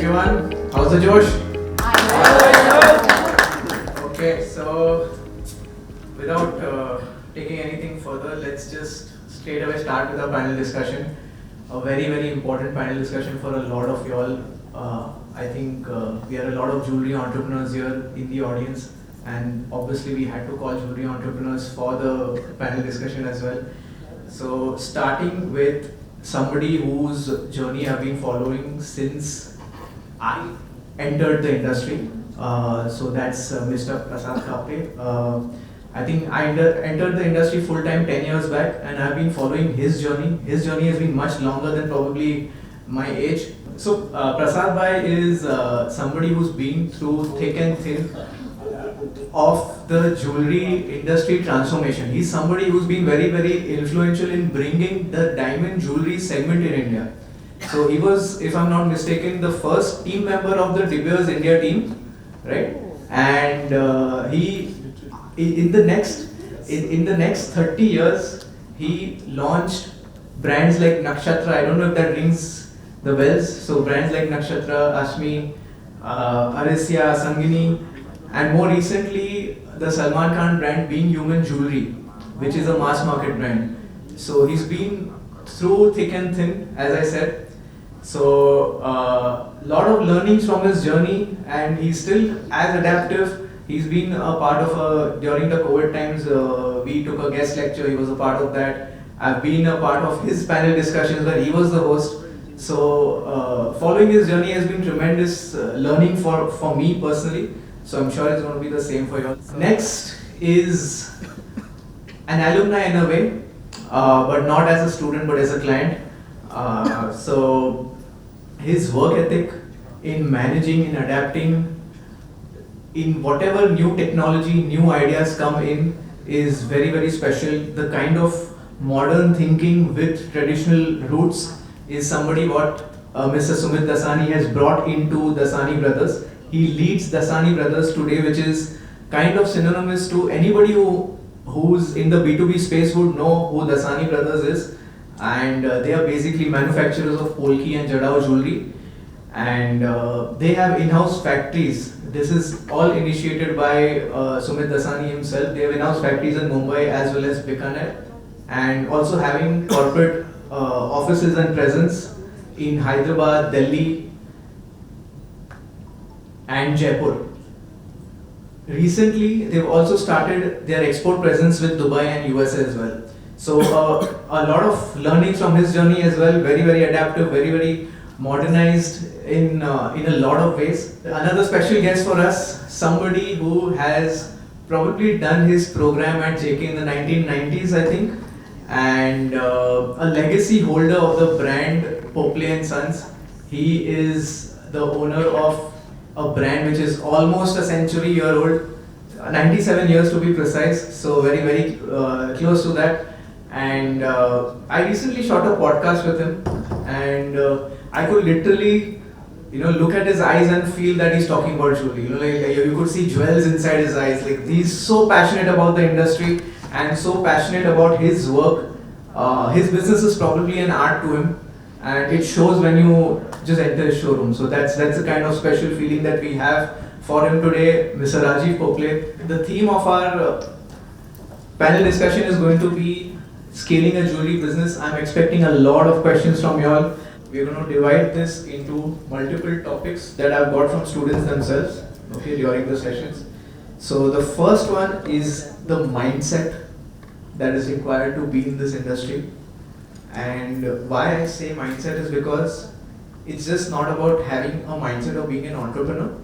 everyone. How's the Josh? Okay, so without taking anything further, let's just straight away start with our panel discussion. A very, very important panel discussion for a lot of y'all. I think we are a lot of jewelry entrepreneurs here in the audience, and obviously we had to call jewelry entrepreneurs for the panel discussion as well. So starting with somebody whose journey I've been following since I entered the industry. So that's Mr. Prasad Kapre. I think I entered the industry full-time 10 years back, and I've been following his journey. His journey has been much longer than probably my age. So Prasad Bhai is somebody who's been through thick and thin of the jewelry industry transformation. He's somebody who's been very, very influential in bringing the diamond jewelry segment in India. So he was, if I'm not mistaken, the first team member of the De Beers India team, right? And he, in the next 30 years, he launched brands like Nakshatra. I don't know if that rings the bells. So brands like Nakshatra, Ashmi, Arisya, Sangini, and more recently the Salman Khan brand Being Human Jewellery, which is a mass market brand. So he's been through thick and thin, as I said. So lot of learnings from his journey, and he's still as adaptive. He's been a part of during the COVID times, we took a guest lecture, he was a part of that. I've been a part of his panel discussions where he was the host. So following his journey has been tremendous learning for me personally. So I'm sure it's going to be the same for you. Next is an alumni in a way, but not as a student but as a client. So his work ethic in managing, in adapting, in whatever new technology, new ideas come in is very, very special. The kind of modern thinking with traditional roots is somebody what Mr. Sumit Dassani has brought into Dassani Brothers. He leads Dassani Brothers today, which is kind of synonymous to anybody who's in the B2B space would know who Dassani Brothers is. And they are basically manufacturers of Polki and Jadao jewelry. And they have in-house factories. This is all initiated by Sumit Dassani himself. They have in-house factories in Mumbai as well as Bikaner. And also having corporate offices and presence in Hyderabad, Delhi, and Jaipur. Recently, they've also started their export presence with Dubai and USA as well. So a lot of learnings from his journey as well. Very, very adaptive, very, very modernized in a lot of ways. Another special guest for us, somebody who has probably done his program at JK in the 1990s, I think, and a legacy holder of the brand Popley and Sons. He is the owner of a brand which is almost a century-year-old, 97 years to be precise, so very, very close to that. And I recently shot a podcast with him, and I could literally, look at his eyes and feel that he's talking about jewelry. Like you could see jewels inside his eyes. Like he's so passionate about the industry and so passionate about his work. His business is probably an art to him, and it shows when you just enter his showroom. So that's the kind of special feeling that we have for him today, Mr. Rajiv Popley. The theme of our panel discussion is going to be scaling a jewelry business. I'm expecting a lot of questions from you all. We're going to divide this into multiple topics that I've got from students themselves, okay, during the sessions. So the first one is the mindset that is required to be in this industry. And why I say mindset is because it's just not about having a mindset of being an entrepreneur.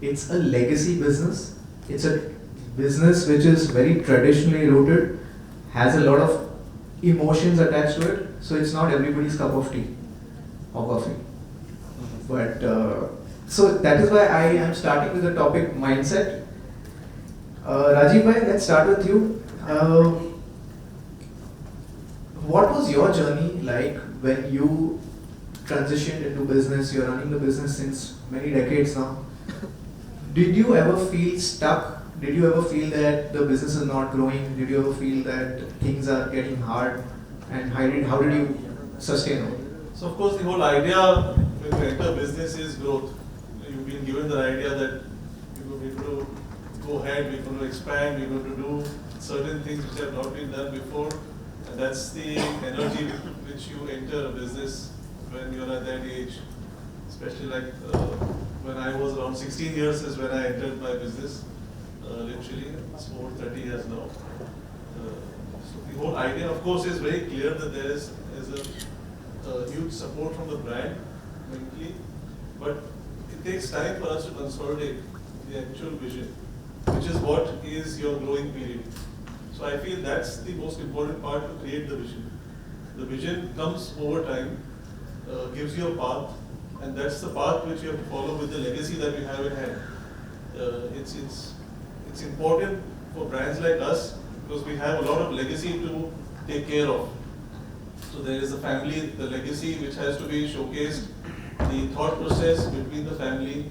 It's a legacy business. It's a business which is very traditionally rooted, has a lot of emotions attached to it. So it's not everybody's cup of tea or coffee. But so that is why I am starting with the topic mindset. Rajiv bhai, let's start with you. What was your journey like when you transitioned into business? You're running the business since many decades now. Did you ever feel stuck? Did you ever feel that the business is not growing? Did you ever feel that things are getting hard? And how did you sustain it? So of course the whole idea when you enter business is growth. You've been given the idea that we're going to go ahead, we're going to expand, we're going to do certain things which have not been done before. And that's the energy with which you enter a business when you're at that age. Especially like when I was around 16 years is when I entered my business. Literally, it's over 30 years now. So the whole idea, of course, is very clear that there is a huge support from the brand, mentally, but it takes time for us to consolidate the actual vision, which is what is your growing period. So I feel that's the most important part to create the vision. The vision comes over time, gives you a path, and that's the path which you have to follow with the legacy that we have in hand. It's important for brands like us because we have a lot of legacy to take care of. So there is a family, the legacy which has to be showcased, the thought process between the family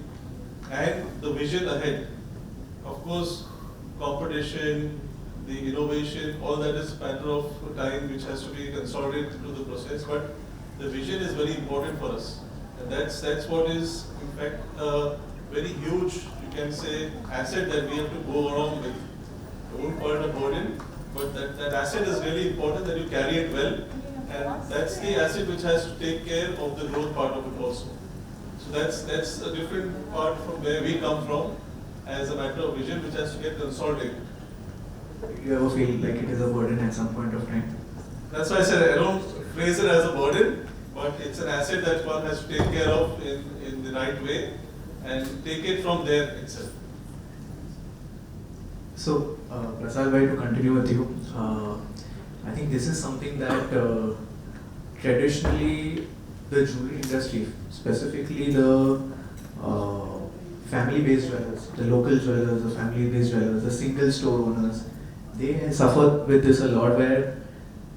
and the vision ahead. Of course, competition, the innovation, all that is a matter of time which has to be consolidated through the process, but the vision is very important for us. And that's what is, in fact, a very huge, you can say, asset that we have to go along with. I won't call it a burden, but that asset is really important that you carry it well. And that's the asset which has to take care of the growth part of it also. So that's a different part from where we come from as a matter of vision which has to get consolidated. Do you ever feel like it is a burden at some point of time? That's why I said I don't phrase it as a burden, but it's an asset that one has to take care of in the right way and take it from there itself. So, Prasad bhai, to continue with you, I think this is something that traditionally the jewelry industry, specifically the family-based dwellers, the local dwellers, the family-based dwellers, the single store owners, they suffer with this a lot where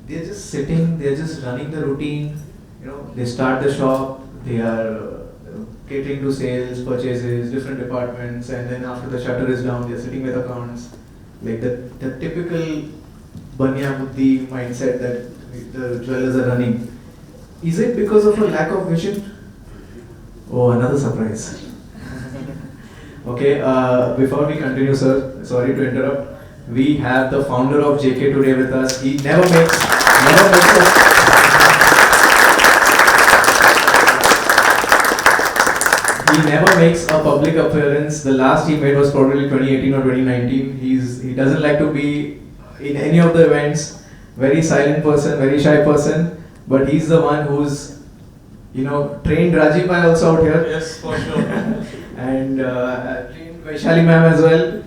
they're just sitting, they're just running the routine, they start the shop, they are catering to sales, purchases, different departments, and then after the shutter is down, they're sitting with accounts. Like the typical Banya Buddhi mindset that the jewelers are running. Is it because of a lack of vision? Oh, another surprise. Okay, before we continue, sir, sorry to interrupt. We have the founder of JK today with us. He never makes a public appearance. The last he made was probably 2018 or 2019. He doesn't like to be in any of the events. Very silent person, very shy person. But he's the one who's, trained Rajiv bhai also out here. Yes, for sure. And trained Vaishali ma'am as well,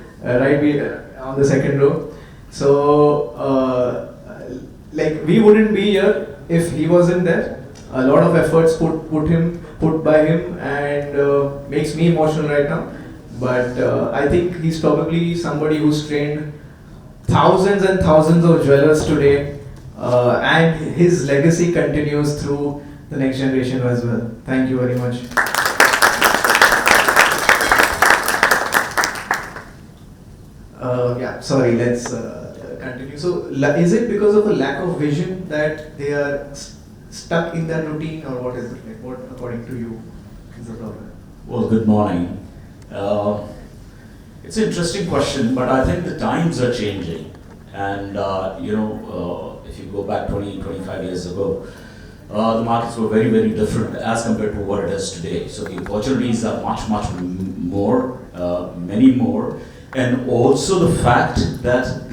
on the second row. So, we wouldn't be here if he wasn't there. A lot of efforts put by him, and makes me emotional right now. But I think he's probably somebody who's trained thousands and thousands of jewelers today, and his legacy continues through the next generation as well. Thank you very much. Sorry, let's continue. So, is it because of a lack of vision that they are stuck in that routine, or what is it? Like, what, according to you, is the problem? Well, good morning. It's an interesting question, but I think the times are changing. And, if you go back 20, 25 years ago, the markets were very, very different as compared to what it is today. So the opportunities are much, much more, many more. And also the fact that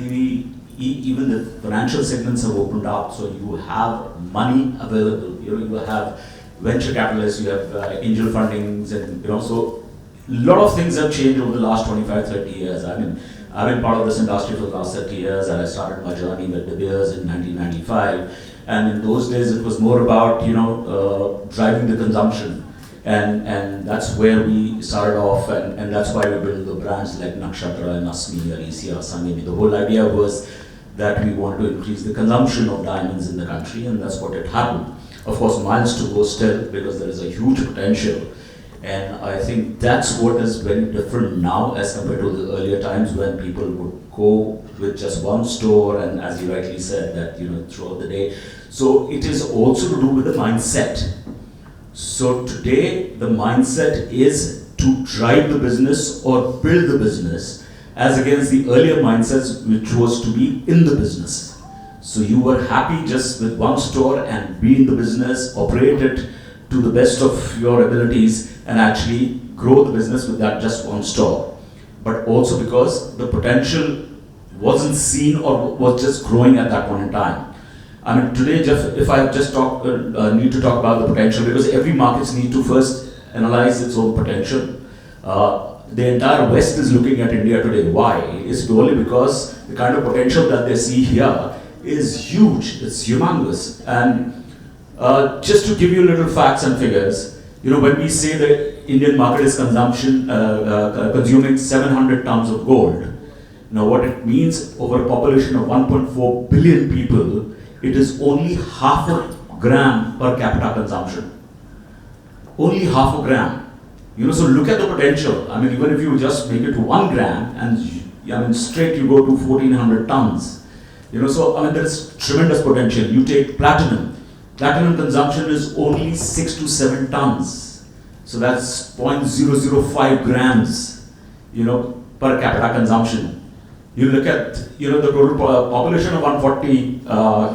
even the financial segments have opened up, so you have money available. You have venture capitalists, you have angel fundings, and so a lot of things have changed over the last 25, 30 years. I mean, I've been part of this industry for the last 30 years, and I started my journey with De Beers in 1995. And in those days, it was more about driving the consumption. And that's where we started off, and that's why we built the brands like Nakshatra and Asmi or ECR Sangini. The whole idea was that we want to increase the consumption of diamonds in the country, and that's what had happened. Of course, miles to go still, because there is a huge potential. And I think that's what is very different now as compared to the earlier times when people would go with just one store, and as you rightly said, that throughout the day. So it is also to do with the mindset. So today the mindset is to drive the business or build the business, as against the earlier mindsets which was to be in the business. So you were happy just with one store and be in the business, operate it to the best of your abilities and actually grow the business with that just one store. But also because the potential wasn't seen or was just growing at that point in time. I mean, today, Jeff, if I just need to talk about the potential, because every market needs to first analyze its own potential. The entire West is looking at India today. Why? It's purely because the kind of potential that they see here is huge. It's humongous. And just to give you little facts and figures, you know, when we say the Indian market is consuming 700 tons of gold, now what it means over a population of 1.4 billion people, it is only half a gram per capita consumption. Only half a gram. You know, so look at the potential. I mean, even if you just make it to 1 gram, and I mean, straight you go to 1400 tons. You know, so I mean, there is tremendous potential. You take platinum. Platinum consumption is only 6 to 7 tons. So that's 0.005 grams, you know, per capita consumption. You look at, you know, the total population of 140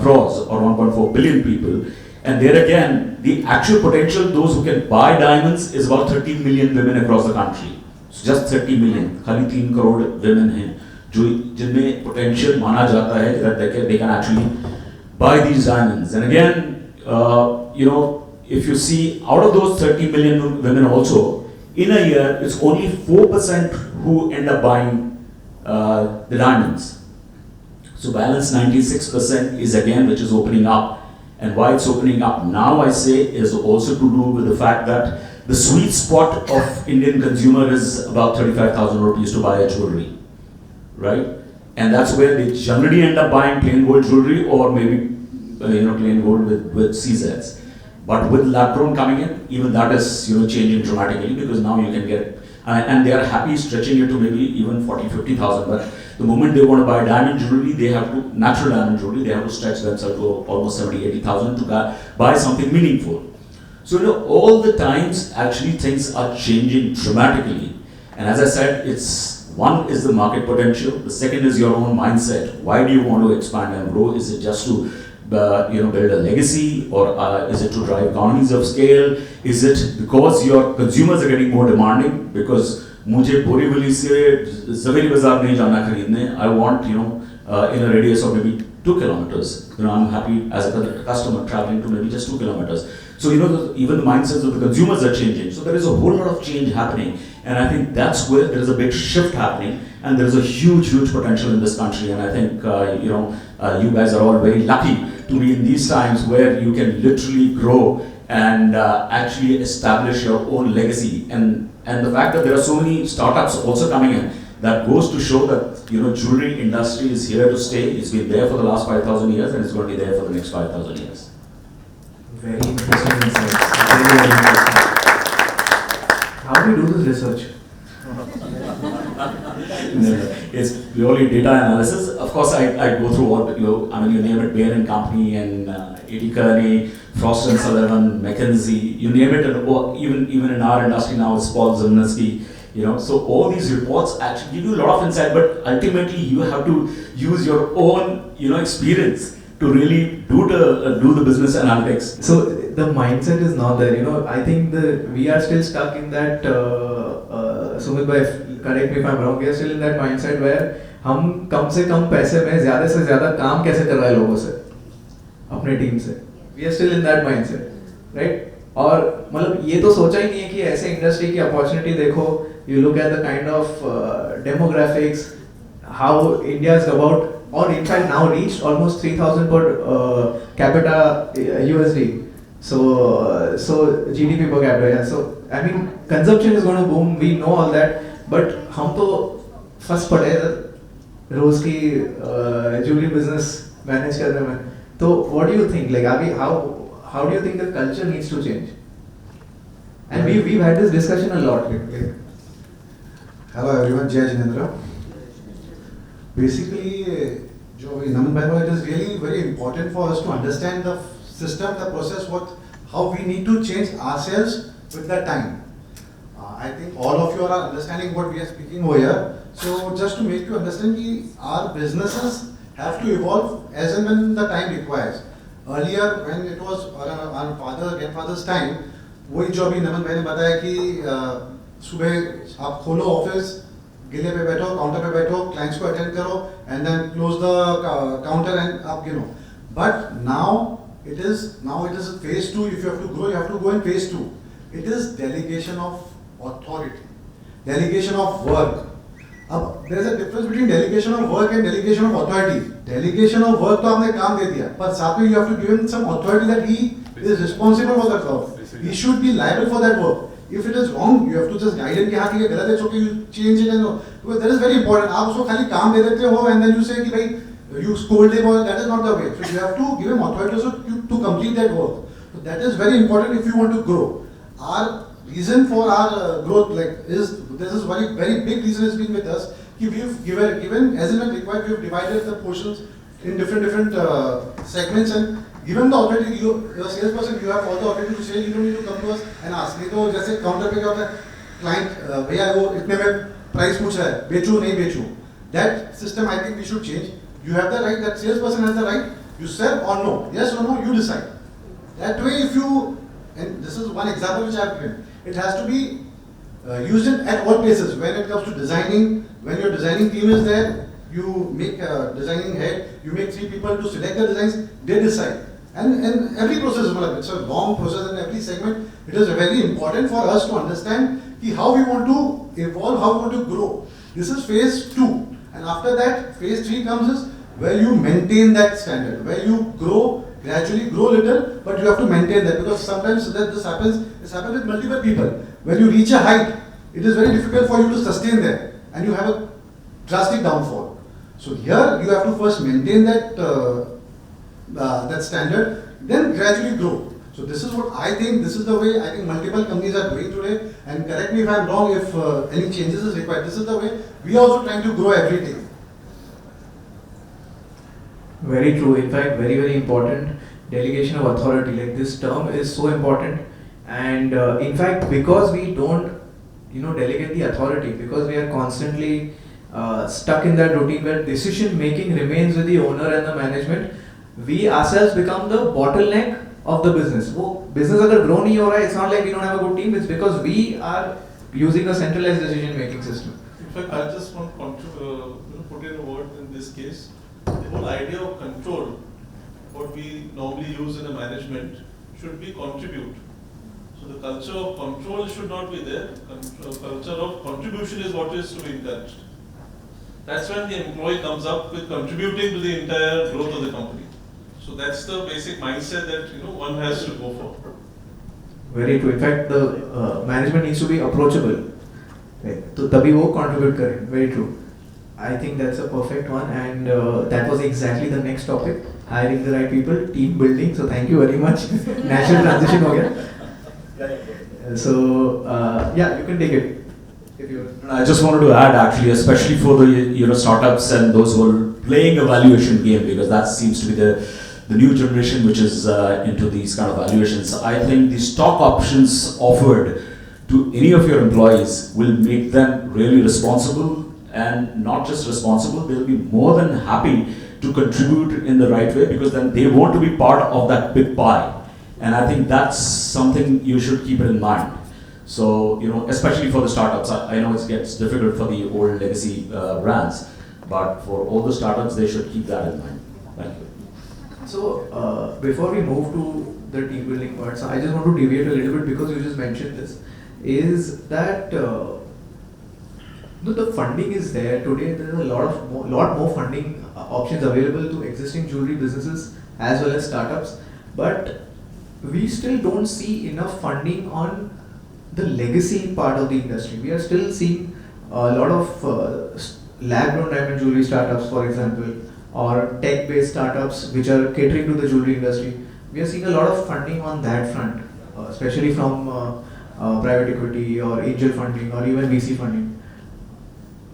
crores or 1.4 billion people, and there again, the actual potential, those who can buy diamonds, is about 30 million women across the country. So just 30 million, खाली 3 crore women हैं, जो जिनमें potential माना जाता है that they can actually buy these diamonds. And again, you know, if you see out of those 30 million women also, in a year, it's only 4% who end up buying the diamonds. So balance 96% is again which is opening up, and why it's opening up now, I say, is also to do with the fact that the sweet spot of Indian consumer is about 35,000 rupees to buy a jewellery, right? And that's where they generally end up buying plain gold jewellery or maybe you know, plain gold with CZs. But with lab-grown coming in, even that is, you know, changing dramatically, because now you can get, and they are happy stretching it to maybe even 40, 50,000. But the moment they want to buy diamond jewelry, they have to, natural diamond jewelry, they have to stretch themselves to almost 70, 80,000 to buy something meaningful. So, you know, all the times actually things are changing dramatically. And as I said, it's, one is the market potential, the second is your own mindset. Why do you want to expand and grow? Is it just to you know, build a legacy, or is it to drive economies of scale? Is it because your consumers are getting more demanding? Because मुझे बोरीवली से ज़वेरी बाजार नहीं जाना खरीदने, I want, you know, in a radius of maybe 2 kilometers. You know, I'm happy as a customer traveling to maybe just 2 kilometers. So, you know, even the mindsets of the consumers are changing. So there is a whole lot of change happening, and I think that's where there is a big shift happening, and there is a huge, huge potential in this country. And I think you know, you guys are all very lucky to be in these times where you can literally grow and actually establish your own legacy. And the fact that there are so many startups also coming in, that goes to show that, you know, jewelry industry is here to stay. It's been there for the last 5,000 years, and it's going to be there for the next 5,000 years. Very interesting insights. Very, very interesting. How do you do this research? It's purely data analysis. Of course, I go through all, you name it, Bain and Company and A.T. Kearney, Frost and Sullivan, McKinsey, you name it, and even in our industry now, it's Paul Zimnisky, you know. So all these reports actually give you a lot of insight, but ultimately you have to use your own, you know, experience to really do the business analytics. So the mindset is not there, you know. I think we are still stuck in that, Sumit bhai, correct me if I'm wrong, we are still in that mindset where हम कम से कम पैसे में ज़्यादा से ज़्यादा काम कैसे कर रहे हैं लोगों से, अपने टीम से. We are still in that mindset, right? और मतलब ये तो सोचा ही नहीं है कि ऐसे इंडस्ट्री की अपॉर्चुनिटी देखो. You look at the kind of demographics, how India is about, or in fact now reached almost 3,000 per capita USD. So GDP per capita. Yeah. So I mean, consumption is going to boom. We know all that. But हम तो फंस पड़े रोज की jewelry business manage करने में. So what do you think? Like, how do you think the culture needs to change? And we've had this discussion a lot. Like, hello everyone, Jai Jinendra. Basically, Naman bhai, it is really very important for us to understand the system, the process, how we need to change ourselves with the time. I think all of you are understanding what we are speaking over here. So just to make you understand, our businesses have to evolve as and when the time requires. Earlier, when it was our grandfather's time, वही जो अभी नमन भाई ने बताया कि सुबह आप खोलो ऑफिस, गिले पे बैठो, काउंटर पे बैठो, क्लाइंट्स को अटेंड करो, and then close the counter and up, you know. But now it is phase 2. If you have to grow, you have to go in phase 2. It is delegation of authority, delegation of work. There is a difference between delegation of work and delegation of authority. Delegation of work तो आपने काम दे दिया, पर साथ में you have to give him some authority that he is responsible for that work. He should be liable for that work. If it is wrong, you have to just guide him कि हाँ ठीक है गलत है, okay, you change it and because that is very important. आप उसको खाली काम दे देते हो and then you say कि भाई you scold him or that is not the way. So you have to give him authority also to complete that work. So that is very important if you want to grow. Our reason for our growth this is very big reason has been with us. We have given as and when required, we have divided the portions in different segments and given the authority. You a salesperson, you have all the authority to say. You don't need to come to us and ask. नहीं तो जैसे counter पे क्या होता है, client भैया वो इतने में प्राइस पूछ रहा है, बेचूं नहीं बेचूं. That system I think we should change. You have the right. That salesperson has the right. You sell or no, yes or no, you decide. That way, if you, and this is one example which I have given. It has to be used at all places. When it comes to designing, when your designing team is there, you make a designing head, you make 3 people to select the designs, they decide. And every process, it's a long process in every segment. It is very important for us to understand how we want to evolve, how we want to grow. This is phase 2. And after that, phase 3 comes is where you maintain that standard, where you grow, gradually grow little, but you have to maintain that because sometimes this happens with multiple people. When you reach a height, it is very difficult for you to sustain that and you have a drastic downfall. So here you have to first maintain that that standard, then gradually grow. So this is what I think, this is the way I think multiple companies are doing today, and correct me if I am wrong if any changes is required. This is the way we are also trying to grow every day. Very true. In fact, very important. Delegation of authority. Like this term is so important, and in fact, because we don't, delegate the authority, because we are constantly stuck in that routine where decision making remains with the owner and the management, we ourselves become the bottleneck of the business. वो business अगर grow नहीं हो रहा है, it's not like we don't have a good team. It's because we are using a centralized decision making system. In fact, I just want to put in a word in this case. The whole idea of control, what we normally use in a management, should be contribute. So the culture of control should not be there. Culture of contribution is what is to be encouraged. That's when the employee comes up with contributing to the entire growth of the company. So that's the basic mindset that one has to go for. Very true. In fact, the management needs to be approachable. तो तभी वो contribute करें. Very true. I think that's a perfect one, and that was exactly the next topic. Hiring the right people, team building. So thank you very much. Natural transition हो गया. So yeah, you can take it. If you. I just wanted to add actually, especially for the startups and those who are playing a valuation game, because that seems to be the new generation which is into these kind of valuations. I think the stock options offered to any of your employees will make them really responsible, and not just responsible, they'll be more than happy to contribute in the right way, because then they want to be part of that big pie. And I think that's something you should keep in mind. So, especially for the startups, I know it gets difficult for the old legacy brands, but for all the startups, they should keep that in mind. Thank you. So, before we move to the team building part, so I just want to deviate a little bit because you just mentioned this, is that the funding is there today. There is a lot more funding options available to existing jewelry businesses as well as startups, but we still don't see enough funding on the legacy part of the industry. We are still seeing a lot of lab-grown diamond jewelry startups, for example, or tech-based startups which are catering to the jewelry industry. We are seeing a lot of funding on that front, especially from private equity or angel funding or even VC funding.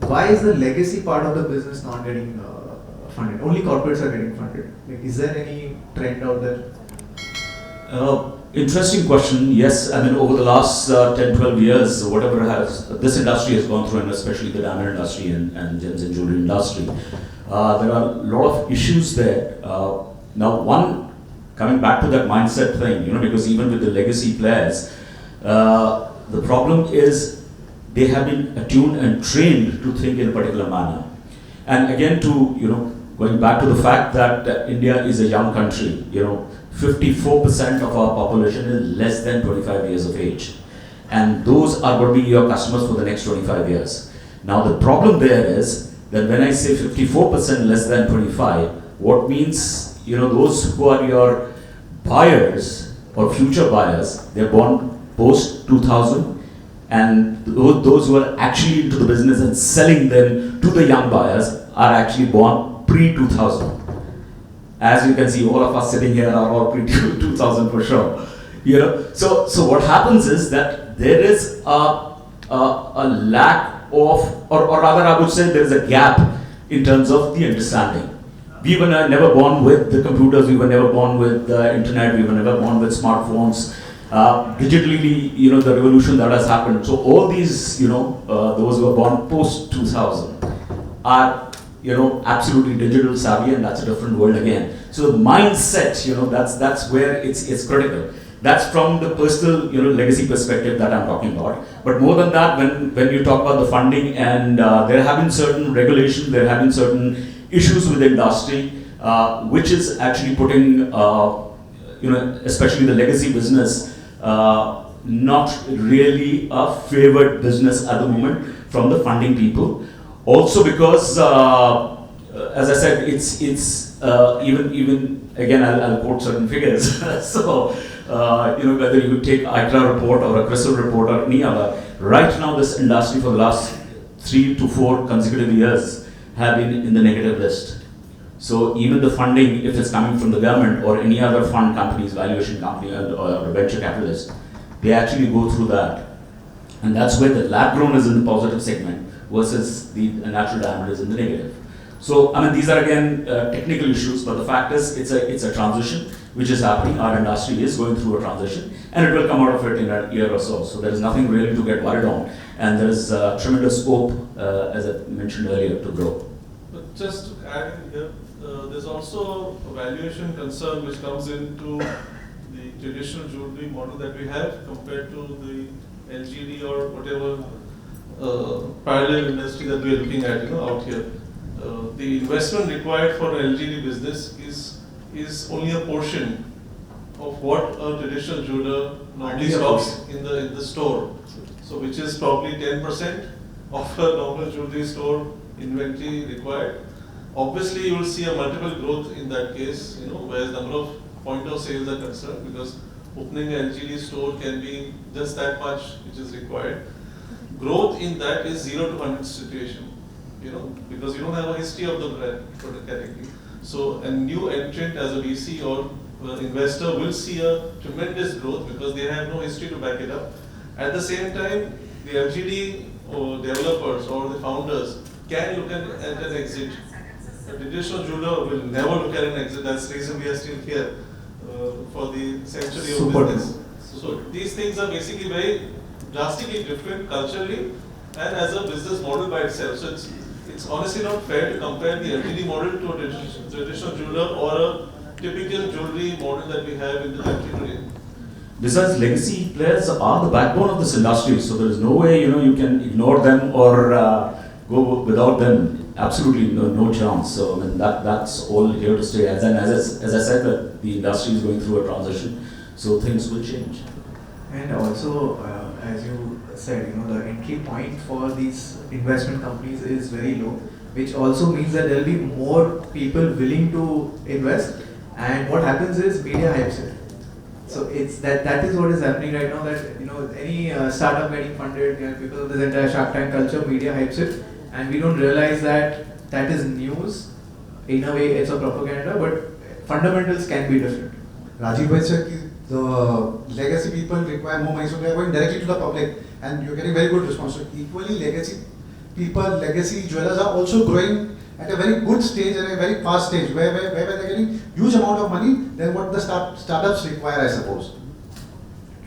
Why is the legacy part of the business not getting funded? Only corporates are getting funded. Like, is there any trend out there? Interesting question. Yes, I mean over the last 10, 12 years, whatever this industry has gone through, and especially the diamond industry and gems and jewelry industry, there are a lot of issues there. Now, one, coming back to that mindset thing, because even with the legacy players, the problem is they have been attuned and trained to think in a particular manner. And again, going back to the fact that India is a young country, 54% of our population is less than 25 years of age. And those are going to be your customers for the next 25 years. Now the problem there is that when I say 54% less than 25, what means, those who are your buyers or future buyers, they're born post 2000, and those who are actually into the business and selling them to the young buyers are actually born pre-2000. As you can see, all of us sitting here are all pre-2000 for sure. So what happens is that there is a lack of, or rather I would say there is a gap in terms of the understanding. We were never born with the computers, we were never born with the internet, we were never born with smartphones. Digitally, the revolution that has happened. So all these, those who are born post 2000 are absolutely digital savvy, and that's a different world again. So the mindset, that's where it's critical. That's from the personal, legacy perspective that I'm talking about. But more than that, when you talk about the funding, and there have been certain regulations, there have been certain issues with the industry, which is actually putting, especially the legacy business, not really a favored business at the moment from the funding people. Also because, as I said, it's even again I'll quote certain figures. So whether you take ICRA report or a CRISIL report or any other, right now this industry for the last 3 to 4 consecutive years have been in the negative list. So even the funding, if it's coming from the government or any other fund companies, valuation company or venture capitalist, they actually go through that, and that's where the lab grown is in the positive segment versus the natural diamond is in the negative. So, I mean, these are again technical issues, but the fact is it's a transition which is happening. Our industry is going through a transition, and it will come out of it in a year or so. So there is nothing really to get worried on, and there is tremendous scope, as I mentioned earlier, to grow. But just to add in here, there's also a valuation concern which comes into the traditional jewelry model that we have compared to the LGD or whatever parallel industry that we are looking at, out here. The investment required for an LGD business is only a portion of what a traditional jeweler normally stocks in the store. So which is probably 10% of a normal jewelry store inventory required. Obviously, you will see a multiple growth in that case, where the number of point of sales are concerned, because opening an LGD store can be just that much which is required. Growth in that is 0 to 100 situation, because you don't have a history of the brand product category. So a new entrant as a VC or investor will see a tremendous growth because they have no history to back it up. At the same time, the LGD or developers or the founders can look at an exit. A traditional jeweler will never look at an exit. That's the reason we are still here for the century of business. So these things are basically very drastically different culturally and as a business model by itself. So it's honestly not fair to compare the LTD model to a traditional jeweler or a typical jewelry model that we have in the country today. Besides, legacy players are the backbone of this industry, so there is no way you can ignore them or go without them. Absolutely no chance. So I mean that's all here to stay. As I said, that the industry is going through a transition, so things will change. And also, as you said, the entry point for these investment companies is very low, which also means that there will be more people willing to invest. And what happens is media hypes it. So it's that is what is happening right now. That any startup getting funded, because of this entire Shark Tank culture, media hypes it, and we don't realize that that is news. In a way, it's a propaganda, but fundamentals can be different. Rajiv said the legacy people require more money, so they are going directly to the public, and you're getting very good response. So equally, legacy people, legacy jewelers are also growing at a very good stage and a very fast stage, where they're getting huge amount of money than what the startups require, I suppose.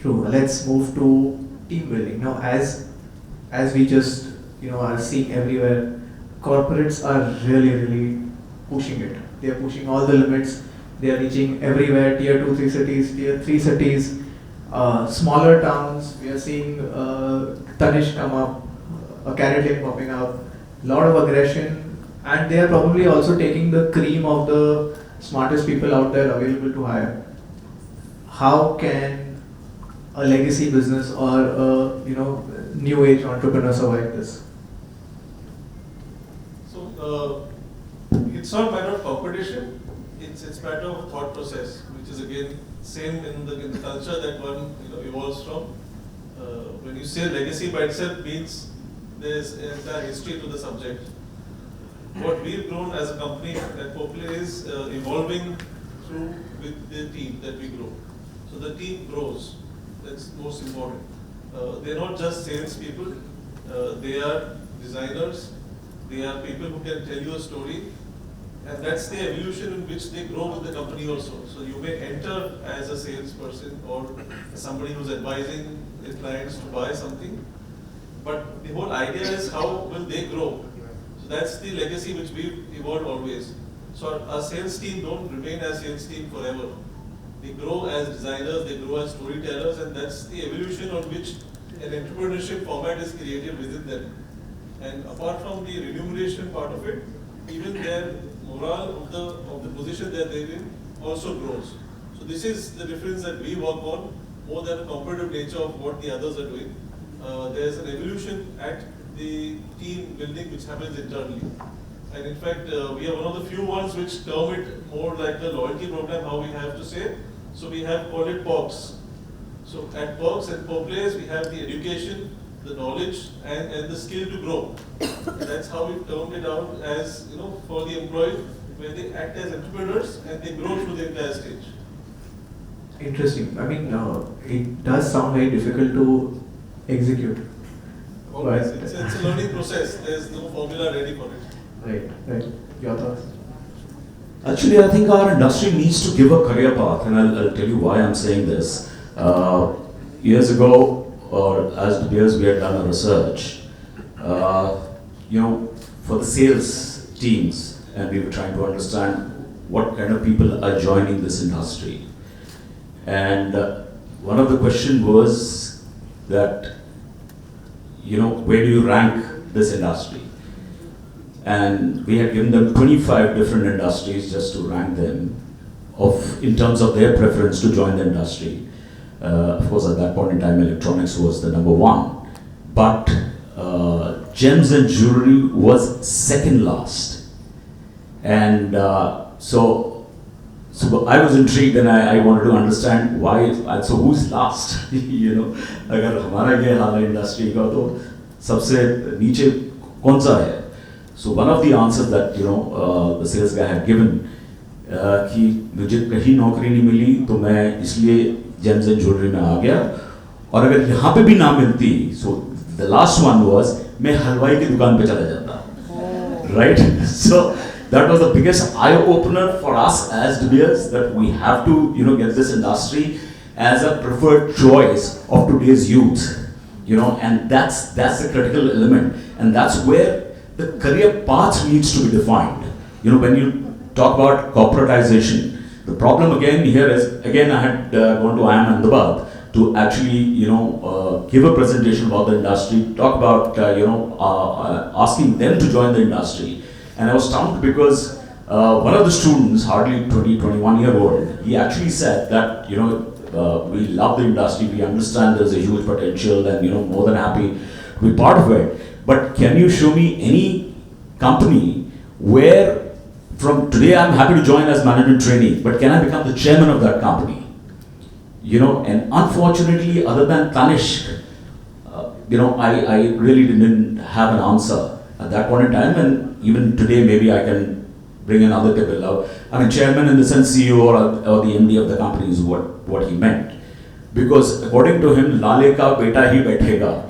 True. Let's move to team building. Now, as we just are seeing everywhere, corporates are really pushing it. They are pushing all the limits. They are reaching everywhere, tier 2, 3 cities, tier 3 cities, smaller towns. We are seeing Tanish come up, a carrot lane popping up, lot of aggression, and they are probably also taking the cream of the smartest people out there available to hire. How can a legacy business or a new age entrepreneur survive this? So it's not a matter of competition. It's a matter of thought process, which is again same in the culture that one evolves from. When you say legacy by itself means there's an entire history to the subject. What we've grown as a company at Popley is evolving through with the team that we grow. So the team grows. That's most important. They're not just salespeople. They are designers. They are people who can tell you a story. And that's the evolution in which they grow with the company also. So you may enter as a salesperson or somebody who's advising their clients to buy something. But the whole idea is how will they grow? So that's the legacy which we've evolved always. So our sales team don't remain as sales team forever. They grow as designers, they grow as storytellers, and that's the evolution on which an entrepreneurship format is created within them. And apart from the remuneration part of it, even their morale of the position that they're in also grows. So this is the difference that we work on, more than a competitive nature of what the others are doing. There's an evolution at the team building which happens internally. And in fact, we are one of the few ones which term it more like a loyalty program, how we have to say. So we have called it POPs. So at POPs and POPLAYs, we have the education, the knowledge, and the skill to grow. And that's how we termed it out as, for the employee, where they act as entrepreneurs and they grow through the entire stage. Interesting. I mean, it does sound very difficult to execute. Always. It's a learning process. There's no formula ready for it. Right. Your thoughts? Actually, I think our industry needs to give a career path, and I'll tell you why I'm saying this. Years ago, or as the years we had done a research, for the sales teams, and we were trying to understand what kind of people are joining this industry. And one of the questions was that, where do you rank this industry? And we had given them 25 different industries just to rank them in terms of their preference to join the industry. Of course, at that point in time, electronics was the number one, but gems and jewelry was second last. And so I was intrigued, and I wanted to understand why. So who's last? अगर हमारा ये हाल है industry का, तो सबसे नीचे कौन सा है? So one of the answers that the sales guy had given कि मुझे कहीं नौकरी नहीं मिली, तो मैं इसलिए gems and jewelry में आ गया, और अगर यहाँ पे भी ना मिलती, so the last one was मैं हलवाई की दुकान पे चला जाता, right? So that was the biggest eye opener for us as DBS, that we have to get this industry as a preferred choice of today's youth, and that's the critical element, and that's where the career path needs to be defined. When you talk about corporatization, the problem again here is, I had gone to IIM Ahmedabad to actually, give a presentation about the industry, talk about, asking them to join the industry. And I was stunned because one of the students, hardly 20, 21-year-old, he actually said that, we love the industry, we understand there's a huge potential, and, more than happy to be part of it. But can you show me any company where from today I'm happy to join as management trainee, but can I become the chairman of that company? And unfortunately, other than Tanishq, I really didn't have an answer at that point in time, and even today maybe I can bring another table out. I mean, chairman in the sense CEO or the MD of the company is what he meant. Because according to him, Lale ka beta hi baithega.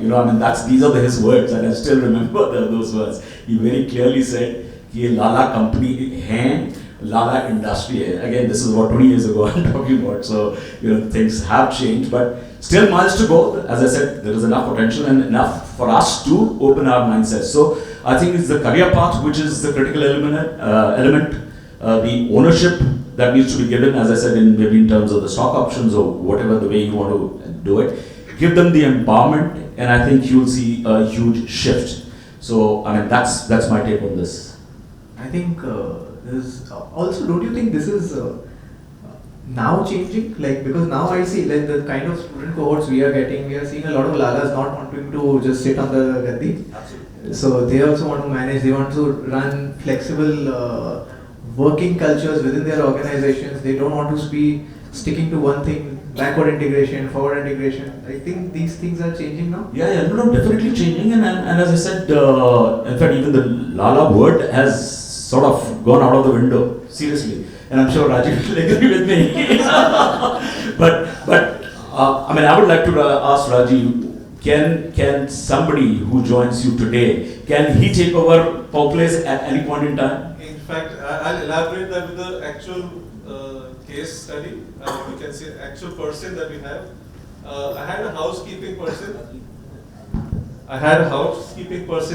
These are his words, and I still remember those words. He very clearly said, "ये लाला company है, Lala industry. Again, this is about 20 years ago I'm talking about. So, things have changed, but still miles to go. As I said, there is enough potential and enough for us to open our mindsets. So, I think it's the career path which is the critical element. The ownership that needs to be given, as I said, maybe in terms of the stock options or whatever the way you want to do it. Give them the empowerment, and I think you'll see a huge shift. So, I mean, that's my take on this. I think there's also, don't you think this is now changing? Like, because now I see like the kind of student cohorts we are getting, we are seeing a lot of lalas not wanting to just sit on the gaddi. Absolutely. So they also want to manage, they want to run flexible working cultures within their organizations. They don't want to be sticking to one thing, backward integration, forward integration. I think these things are changing now. Yeah, definitely changing. And as I said, in fact, even the Lala word has sort of gone out of the window, seriously. And I'm sure Rajiv will agree with me. but I mean, I would like to ask Rajiv, can somebody who joins you today, can he take over Popley at any point in time? In fact, I'll elaborate that with the actual case study. We can say actual person that we have. I had a housekeeping person.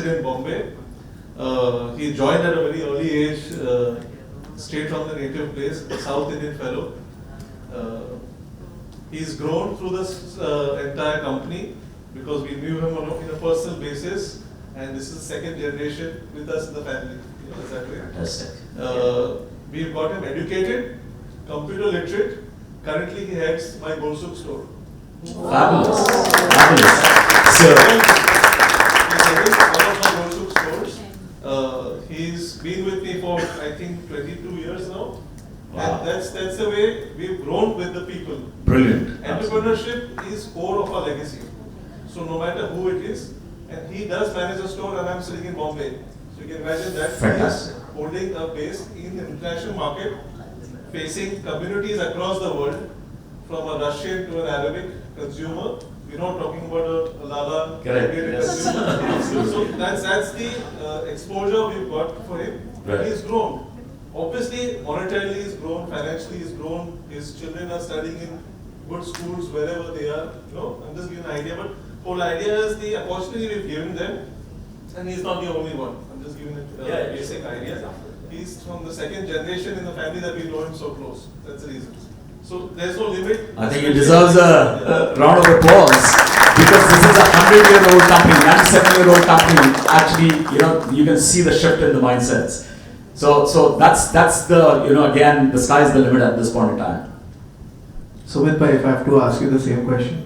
In Bombay. He joined at a very early age, straight from the native place, a South Indian fellow. He's grown through this entire company because we knew him on a personal basis, and this is the second generation with us in the family. Is that right? Fantastic. We've got him educated, computer literate. Currently, he heads my Gorsuk store. Fabulous. So, he's heading one of my Gorsuk stores. He's been with me for, I think, 22 years now. Wow. And that's the way we've grown with the people. Brilliant. Entrepreneurship is core of our legacy. So no matter who it is, and he does manage a store, and I'm sitting in Bombay. So you can imagine that Fantastic. he is holding a base in the international market, facing communities across the world, from a Russian to an Arabic consumer. We're not talking about a Lala Correct. consumer. So that's the exposure we've got for him. Right. He's grown. Obviously, monetarily he's grown, financially he's grown. His children are studying in good schools wherever they are. I'm just giving an idea, but whole idea is the opportunity we've given them, and he's not the only one. I'm just giving it a basic idea. He's from the second generation in the family that we know him so close. That's the reason. So there's no limit. I think he deserves a round of applause because this is a 100-year-old company, 97-year-old company. Actually, you can see the shift in the mindsets. So that's the, again, the sky's the limit at this point in time. Sumit, if I have to ask you the same question.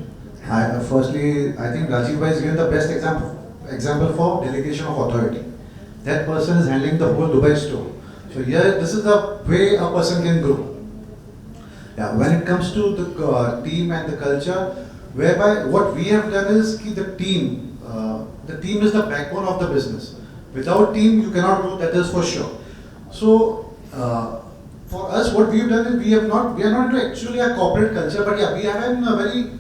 Firstly, I think Rajiv has given the best example for delegation of authority. That person is handling the whole Dubai store. So here, this is the way a person can grow. Yeah, when it comes to the team and the culture, whereby what we have done is keep the team is the backbone of the business. Without team, you cannot grow, that is for sure. So, for us, what we've done is we are not into actually a corporate culture, but yeah, we have a very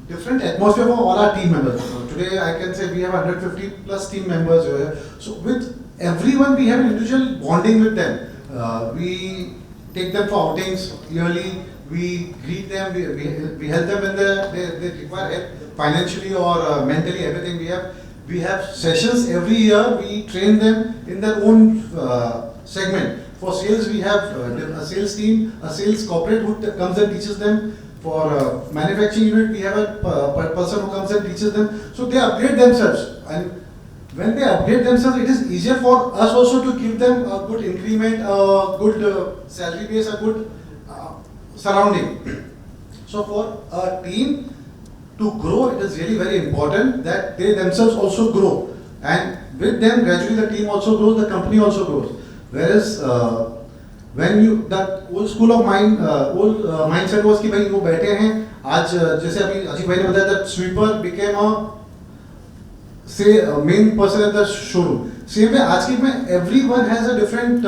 different atmosphere for all our team members. So today, I can say we have 150 plus team members here. So with everyone, we have an individual bonding with them. We take them for outings yearly. We greet them. We help them when they require help financially or mentally. Everything we have sessions every year. We train them in their own segment. For sales, we have a sales team, a sales corporate who comes and teaches them. For manufacturing unit, we have a person who comes and teaches them. So they upgrade themselves, and when they upgrade themselves, it is easier for us also to give them a good increment, a good salary base, a good surrounding. So for a team to grow, it is really very important that they themselves also grow, and with them gradually the team also grows, the company also grows. Whereas when that old school of mind, old mindset was कि भाई वो बैठे हैं आज जैसे अभी अजीब भाई ने बताया that sweeper became a main person at the showroom. Same way आज के में everyone has a different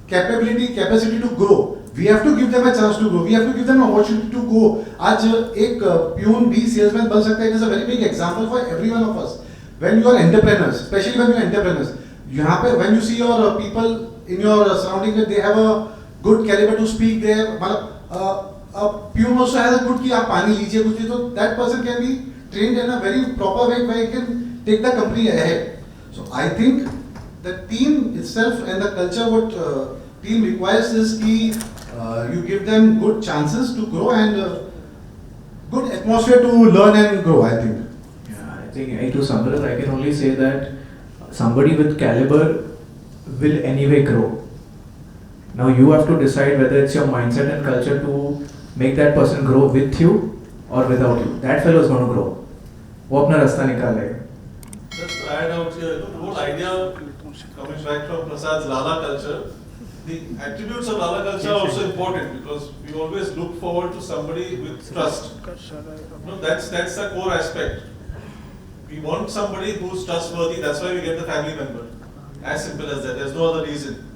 capacity to grow. We have to give them a chance to grow. We have to give them an opportunity to go. आज एक peon भी salesman बन सकता है. It is a very big example for every one of us. When you are entrepreneurs, especially when you are entrepreneurs, यहाँ पे when you see your people in your surrounding that they have a good caliber to speak there. A peon also has a good ki aap pani lijiye kuch, so that person can be trained in a very proper way where he can take the company ahead. So I think the team itself and the culture what team requires is ki you give them good chances to grow and good atmosphere to learn and grow, I think. Yeah, I think to summarize, I can only say that somebody with caliber will anyway grow. Now you have to decide whether it's your mindset and culture to make that person grow with you or without you. That fellow is going to grow. वो अपना रास्ता निकालेगा. Just to add out here, the whole idea coming back from Prasad's Lala culture, the attributes of Lala culture are also important because we always look forward to somebody with trust. That's the core aspect. We want somebody who's trustworthy, that's why we get the family member. As simple as that, there's no other reason.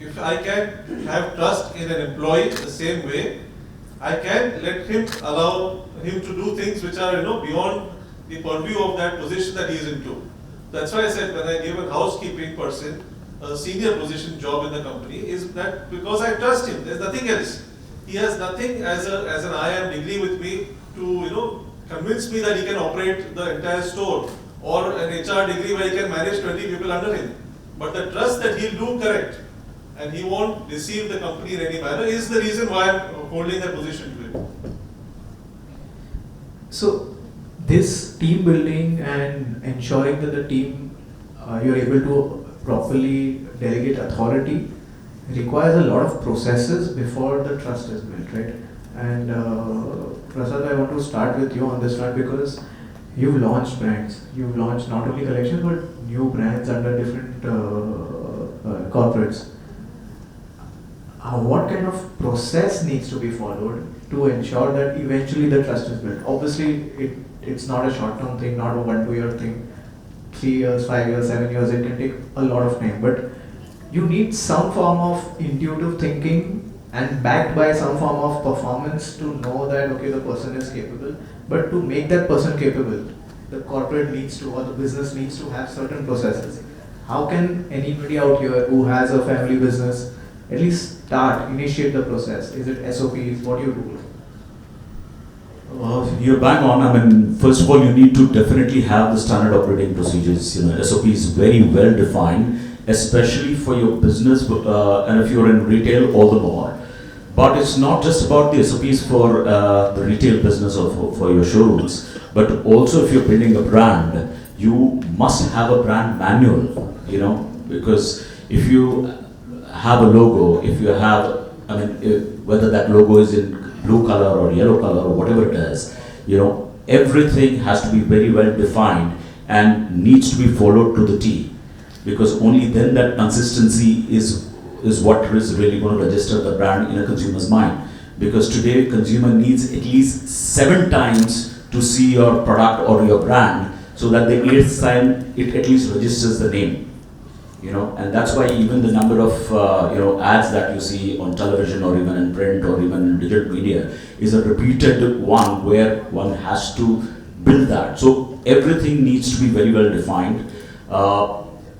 If I can have trust in an employee the same way, I can let him, allow him to do things which are beyond the purview of that position that he is into. That's why I said when I give a housekeeping person a senior position job in the company, is that because I trust him. There's nothing else. He has nothing as an IIM degree with me to convince me that he can operate the entire store, or an HR degree where he can manage 20 people under him. But the trust that he'll do correct and he won't deceive the company in any manner is the reason why I'm holding that position to him. So this team building and ensuring that the team you're able to properly delegate authority requires a lot of processes before the trust is built, right? And Prasad, I want to start with you on this one because you've launched brands. You've launched not only collections but new brands under different corporates. What kind of process needs to be followed to ensure that eventually the trust is built? Obviously, it's not a short-term thing, not a 1-2 year thing. 3 years, 5 years, 7 years, it can take a lot of time. But you need some form of intuitive thinking and backed by some form of performance to know that, okay, the person is capable. But to make that person capable, the corporate needs to, or the business needs to have certain processes. How can anybody out here who has a family business at least initiate the process? Is it SOPs? What do you do? You're bang on. I mean, first of all, you need to definitely have the standard operating procedures. SOP is very well defined, especially for your business, and if you're in retail, all the more. But it's not just about the SOPs for the retail business or for your showrooms, but also if you're building a brand, you must have a brand manual, because if you have a logo, if you have, whether that logo is in blue color or yellow color or whatever it is, everything has to be very well defined and needs to be followed to the T, because only then that consistency is what is really going to register the brand in a consumer's mind. Because today consumer needs at least 7 times to see your product or your brand, so that the 8th time it at least registers the name. And that's why even the number of ads that you see on television or even in print or even in digital media is a repeated one where one has to build that. So everything needs to be very well defined.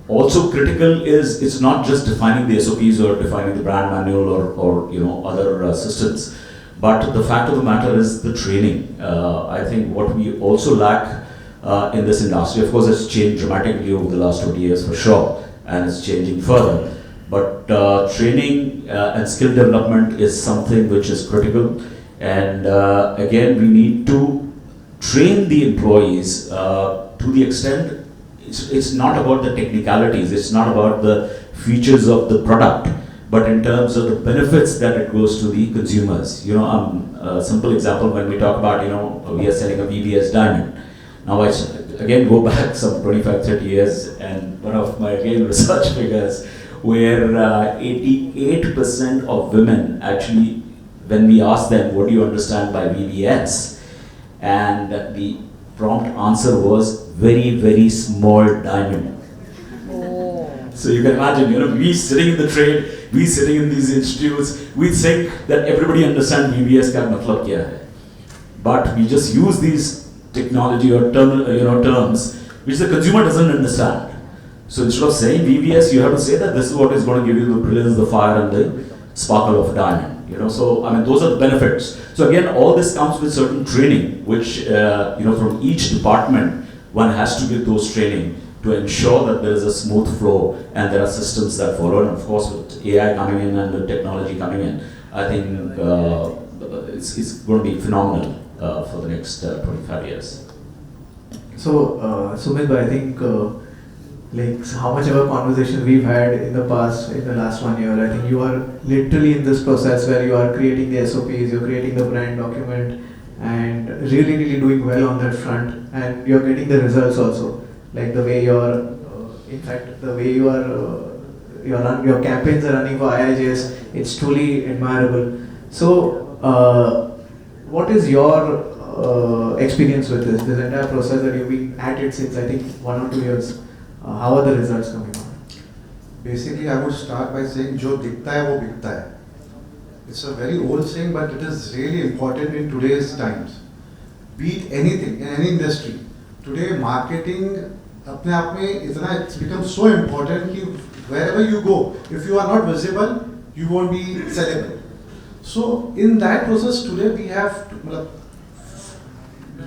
Also critical is, it's not just defining the SOPs or defining the brand manual or other systems, but the fact of the matter is the training. I think what we also lack in this industry, of course it's changed dramatically over the last 20 years for sure, and it's changing further. But training and skill development is something which is critical. And again, we need to train the employees to the extent, it's not about the technicalities, it's not about the features of the product, but in terms of the benefits that it goes to the consumers. A simple example, when we talk about, we are selling a VVS diamond. Now I again go back some 25-30 years, and one of my research figures where 88% of women actually, when we ask them, what do you understand by VVS? And the prompt answer was very, very small diamond. Oh. So you can imagine, we sitting in the trade, we sitting in these institutes, we think that everybody understands VVS ka matlab kya hai. But we just use these technology or terms which the consumer doesn't understand. So instead of saying VVS, you have to say that this is what is going to give you the brilliance, the fire, and the sparkle of a diamond. So I mean, those are the benefits. So again, all this comes with certain training, which from each department, one has to give those training to ensure that there is a smooth flow and there are systems that follow. And of course, with AI coming in and the technology coming in, I think it's going to be phenomenal for the next 25 years. So, Sumit, I think how much ever conversations we've had in the past, in the last 1 year, I think you are literally in this process where you are creating the SOPs, you're creating the brand document, and really, really doing well on that front, and you're getting the results also. Like the way in fact, the way your campaigns are running for IIJs, it's truly admirable. So, what is your experience with this entire process that you've been at it since I think 1 or 2 years? How are the results coming out? Basically, I would start by saying, "Jo dikhta hai, wo bikta hai." It's a very old saying, but it is really important in today's times. Be it anything, in any industry. Today, marketing, अपने आप में इतना, it's become so important कि wherever you go, if you are not visible, you won't be sellable. So, in that process, today we have to,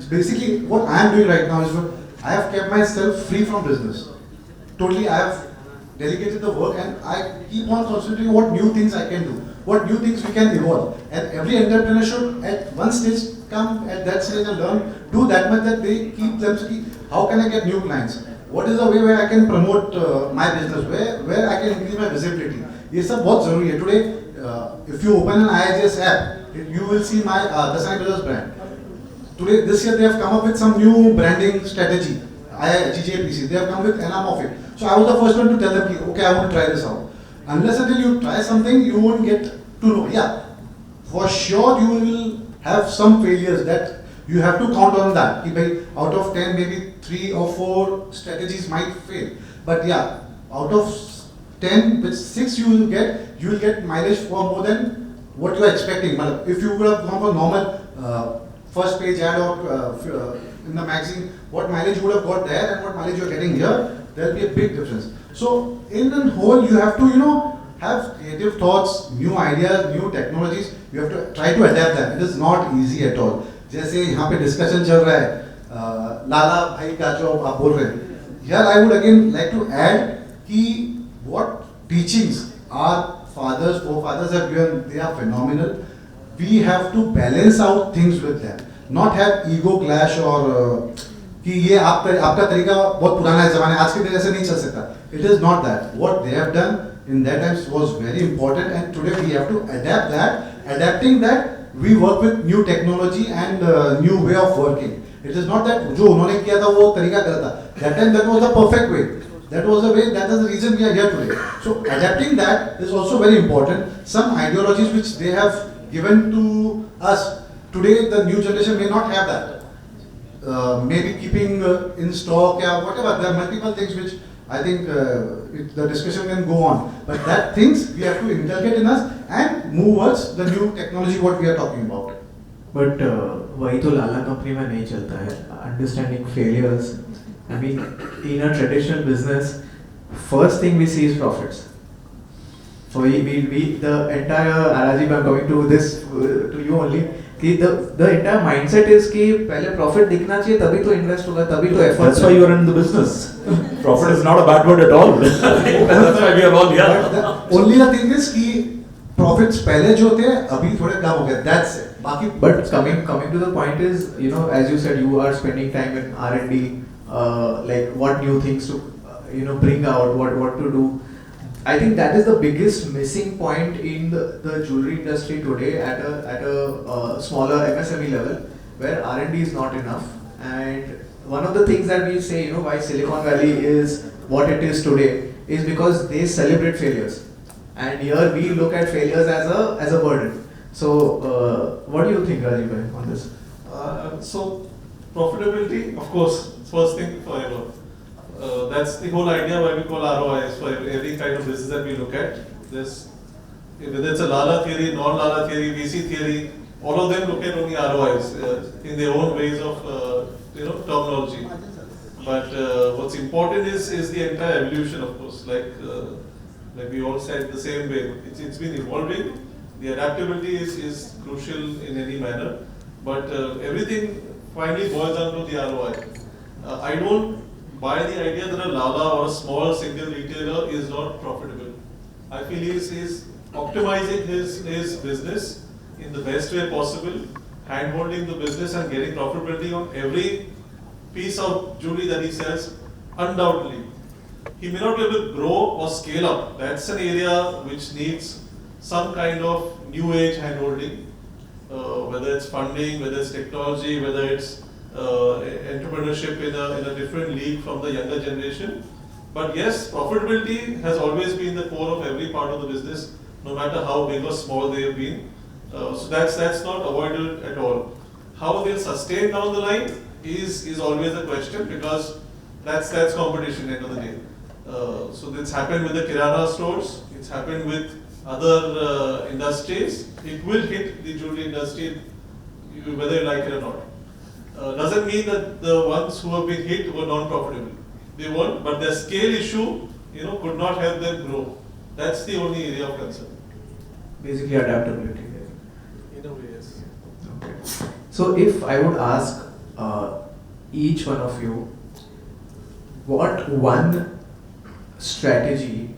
basically, what I am doing right now is I have kept myself free from business. Totally, I have delegated the work and I keep on concentrating what new things I can do, what new things we can evolve. And every entrepreneur should at one stage come at that stage and learn, do that much that they keep them, how can I get new clients? What is the way where I can promote my business, where I can increase my visibility? This is बहुत जरूरी है. Today, if you open an IIJS app, you will see my Dassani Brothers brand. Today, this year they have come up with some new branding strategy. GJPC, they have come with anamorphic. So I was the first one to tell them, okay, I want to try this out. Unless until you try something, you won't get to know. Yeah, for sure you will have some failures that you have to count on that. Out of 10, maybe 3 or 4 strategies might fail. But yeah, out of 10, with 6 you will get mileage for more than what you are expecting. But if you would have gone for normal first page ad or in the magazine, what mileage you would have got there and what mileage you are getting here, there will be a big difference. So in the whole, you have to have creative thoughts, new ideas, new technologies. You have to try to adapt them. It is not easy at all. जैसे यहाँ पे discussion चल रहा है लाला भाई का जो आप बोल रहे हैं. Here I would again like to add कि what teachings our forefathers have given, they are phenomenal. We have to balance out things with them, not have ego clash or कि ये आपका तरीका बहुत पुराना है ज़माने, आज के दिन ऐसे नहीं चल सकता. It is not that. What they have done in that times was very important, and today we have to adapt that. Adapting that, we work with new technology and new way of working. It is not that जो उन्होंने किया था वो तरीका गलत था. That time that was the perfect way. That was the way. That is the reason we are here today. So adapting that is also very important. Some ideologies which they have given to us today, the new generation may not have that. Maybe keeping in stock or whatever. There are multiple things which I think the discussion can go on. But that things we have to inculcate in us and move towards the new technology what we are talking about. But वही तो लाला company में नहीं चलता है. Understanding failures. I mean, in a traditional business, first thing we see is profits. So we the entire Rajiv, I'm coming to this to you only. कि the entire mindset is कि पहले profit दिखना चाहिए तभी तो invest होगा तभी तो effort. That's why you are in the business. Profit is not a bad word at all. That's why we are all here. Only the thing is कि profits पहले जो थे अभी थोड़े कम हो गए. That's it. बाकी but coming to the point is, as you said, you are spending time in R&D, like what new things to bring out, what to do. I think that is the biggest missing point in the jewelry industry today at a smaller MSME level, where R&D is not enough. And one of the things that we say, why Silicon Valley is what it is today, is because they celebrate failures. And here we look at failures as a burden. So, what do you think, Rajiv, on this? So, profitability, of course, first thing forever. That's the whole idea why we call ROIs for every kind of business that we look at. Whether it's a Lala theory, non-Lala theory, VC theory, all of them look at only ROIs in their own ways of terminology. But what's important is the entire evolution, of course. Like we all said the same way, it's been evolving. The adaptability is crucial in any manner. But everything finally boils down to the ROI. I don't buy the idea that a Lala or a small single retailer is not profitable. I feel he's optimizing his business in the best way possible, hand-holding the business and getting profitability on every piece of jewelry that he sells, undoubtedly. He may not be able to grow or scale up. That's an area which needs some kind of new age hand-holding, whether it's funding, whether it's technology, whether it's entrepreneurship in a different league from the younger generation. But yes, profitability has always been the core of every part of the business, no matter how big or small they have been. So that's not avoided at all. How they'll sustain down the line is always a question, because that's competition at the end of the day. So it's happened with the Kirana stores, it's happened with other industries. It will hit the jewelry industry whether you like it or not. Doesn't mean that the ones who have been hit were non-profitable. They weren't, but their scale issue, could not help them grow. That's the only area of concern. Basically adaptability. In a way, yes. Okay. So if I would ask each one of you, what one strategy,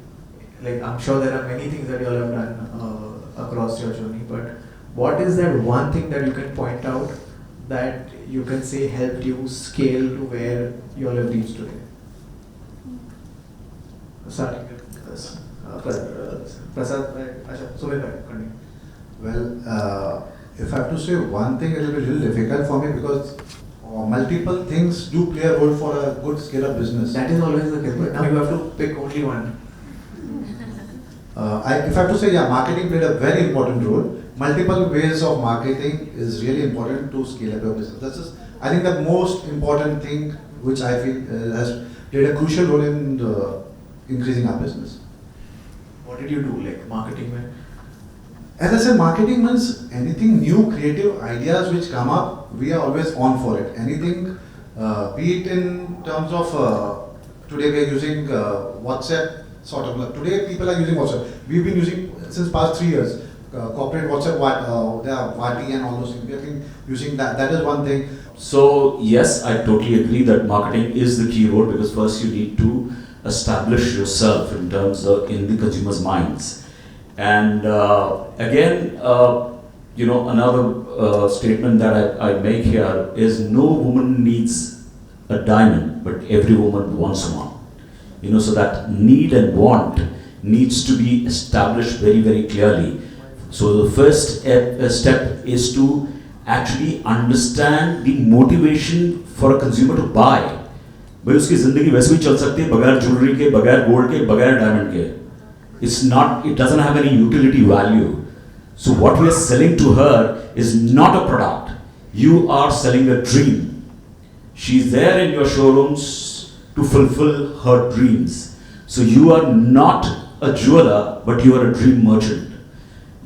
like I'm sure there are many things that you all have done across your journey, but what is that one thing that you can point out that you can say helped you scale to where you all have reached today? Starting with this. Prasad, Sumit, continue. Well, if I have to say one thing, it will be a little difficult for me because multiple things do play a role for a good scale-up business. That is always the case, but now you have to pick only one. If I have to say, yeah, marketing played a very important role. Multiple ways of marketing is really important to scale up your business. This is, I think, the most important thing which I feel has played a crucial role in increasing our business. What did you do, like marketing? As I said, marketing means anything new, creative ideas which come up, we are always on for it. Anything, be it in terms of, today we are using WhatsApp, sort of. Today people are using WhatsApp. We've been using since past 3 years. Corporate WhatsApp, there are Vati and all those things. We have been using that. That is one thing. So yes, I totally agree that marketing is the key role, because first you need to establish yourself in terms of in the consumer's minds. And again, another statement that I make here is no woman needs a diamond, but every woman wants one. So that need and want needs to be established very, very clearly. So the first step is to actually understand the motivation for a consumer to buy. भाई उसकी जिंदगी वैसे भी चल सकती है बगैर jewellery के, बगैर गोल्ड के, बगैर डायमंड के. It doesn't have any utility value. So what we are selling to her is not a product. You are selling a dream. She's there in your showrooms to fulfill her dreams. So you are not a jeweler, but you are a dream merchant.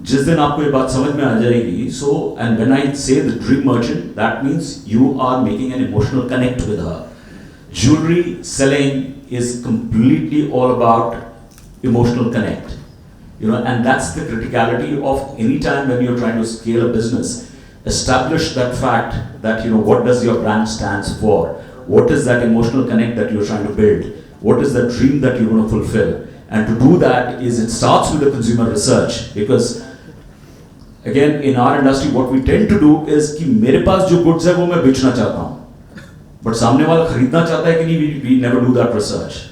जिस दिन आपको ये बात समझ में आ जाएगी, so and when I say the dream merchant, that means you are making an emotional connect with her. Jewelry selling is completely all about emotional connect, and that's the criticality of any time when you're trying to scale a business. Establish that fact that what does your brand stands for, what is that emotional connect that you're trying to build, what is the dream that you want to fulfill. And to do that it starts with the consumer research, because again in our industry what we tend to do is कि मेरे पास जो goods है वो मैं बेचना चाहता हूँ, but सामने वाला खरीदना चाहता है कि नहीं, we never do that research,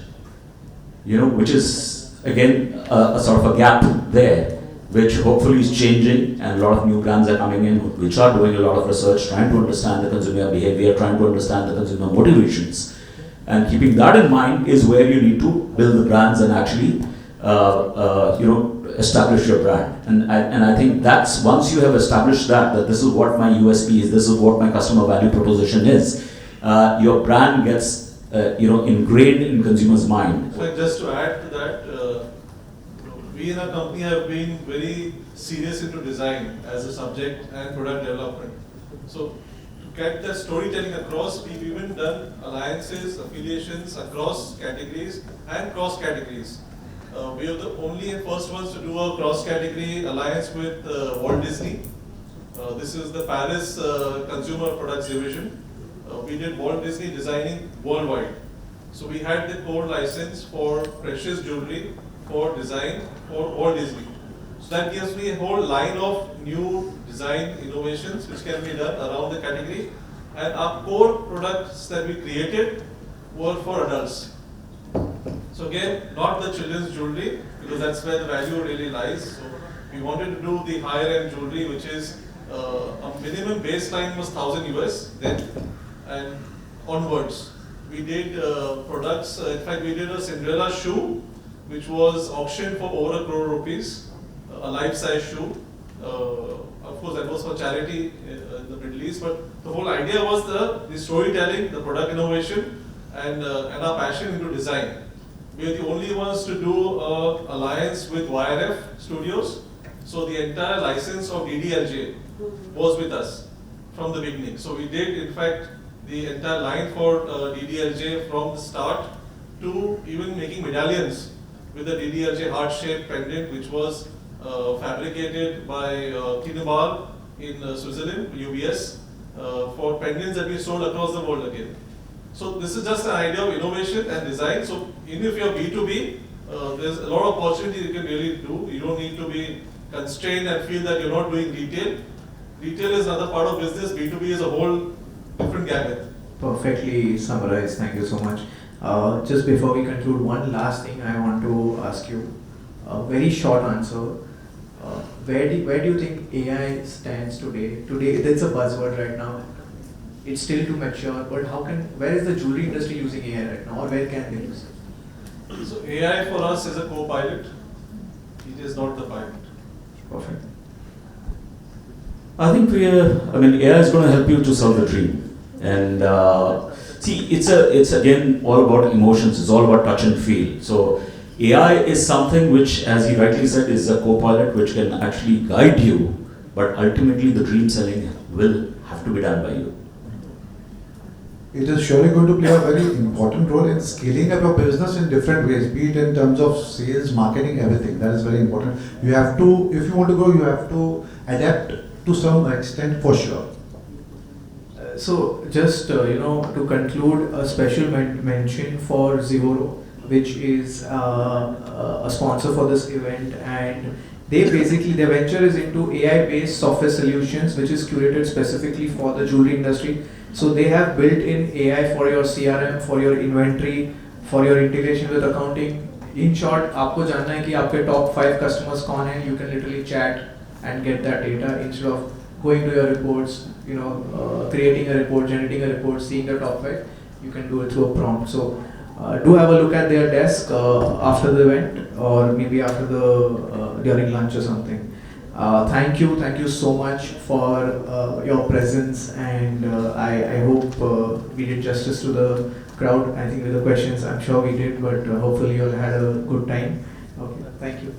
which is again a sort of a gap there, which hopefully is changing, and a lot of new brands are coming in which are doing a lot of research, trying to understand the consumer behavior, trying to understand the consumer motivations. And keeping that in mind is where you need to build the brands and actually, establish your brand. And I think that's once you have established that this is what my USP is, this is what my customer value proposition is, your brand gets, ingrained in consumers' mind. In fact, just to add to that, we in our company have been very serious into design as a subject and product development. So get the storytelling across, we've even done alliances, affiliations across categories and cross categories. We are the only first ones to do a cross category alliance with Walt Disney. This is the Paris Consumer Products Division. We did Walt Disney designing worldwide. So we had the core license for precious jewelry, for design, for Walt Disney. So that gives me a whole line of new design innovations which can be done around the category. And our core products that we created were for adults. So again, not the children's jewelry, because that's where the value really lies. So we wanted to do the higher end jewelry, which is a minimum baseline was 1,000 US then, and onwards. We did products, in fact we did a Cinderella shoe, which was auctioned for over ₹1 crore, a life-size shoe. Of course that was for charity in the Middle East, but the whole idea was the storytelling, the product innovation, and our passion into design. We are the only ones to do an alliance with YRF Studios. So the entire license of DDLJ was with us from the beginning. So we did, in fact, the entire line for DDLJ from the start to even making medallions with the DDLJ heart-shaped pendant, which was fabricated by Kinebal in Switzerland, UBS, for pendants that we sold across the world again. So this is just an idea of innovation and design. So even if you're B2B, there's a lot of opportunity you can really do. You don't need to be constrained and feel that you're not doing retail. Retail is another part of business. B2B is a whole different gamut. Perfectly summarized. Thank you so much. Just before we conclude, one last thing I want to ask you. A very short answer. Where do you think AI stands today? Today, it's a buzzword right now. It's still too mature, but where is the jewelry industry using AI right now, or where can they use it? So AI for us is a co-pilot. It is not the pilot. Perfect. I think AI is going to help you to solve the dream. And see, it's again all about emotions. It's all about touch and feel. So AI is something which, as he rightly said, is a co-pilot which can actually guide you, but ultimately the dream selling will have to be done by you. It is surely going to play a very important role in scaling up your business in different ways, be it in terms of sales, marketing, everything. That is very important. You have to, if you want to grow, you have to adapt to some extent for sure. So just to conclude, a special mention for Zivoro, which is a sponsor for this event, and their venture is into AI-based software solutions, which is curated specifically for the jewelry industry. So they have built in AI for your CRM, for your inventory, for your integration with accounting. In short, आपको जानना है कि आपके top 5 customers कौन हैं, you can literally chat and get that data instead of going to your reports, creating a report, generating a report, seeing the top 5. You can do it through a prompt. So do have a look at their desk after the event, or maybe after during lunch or something. Thank you so much for your presence, and I hope we did justice to the crowd. I think with the questions, I'm sure we did, but hopefully you all had a good time. Okay, thank you.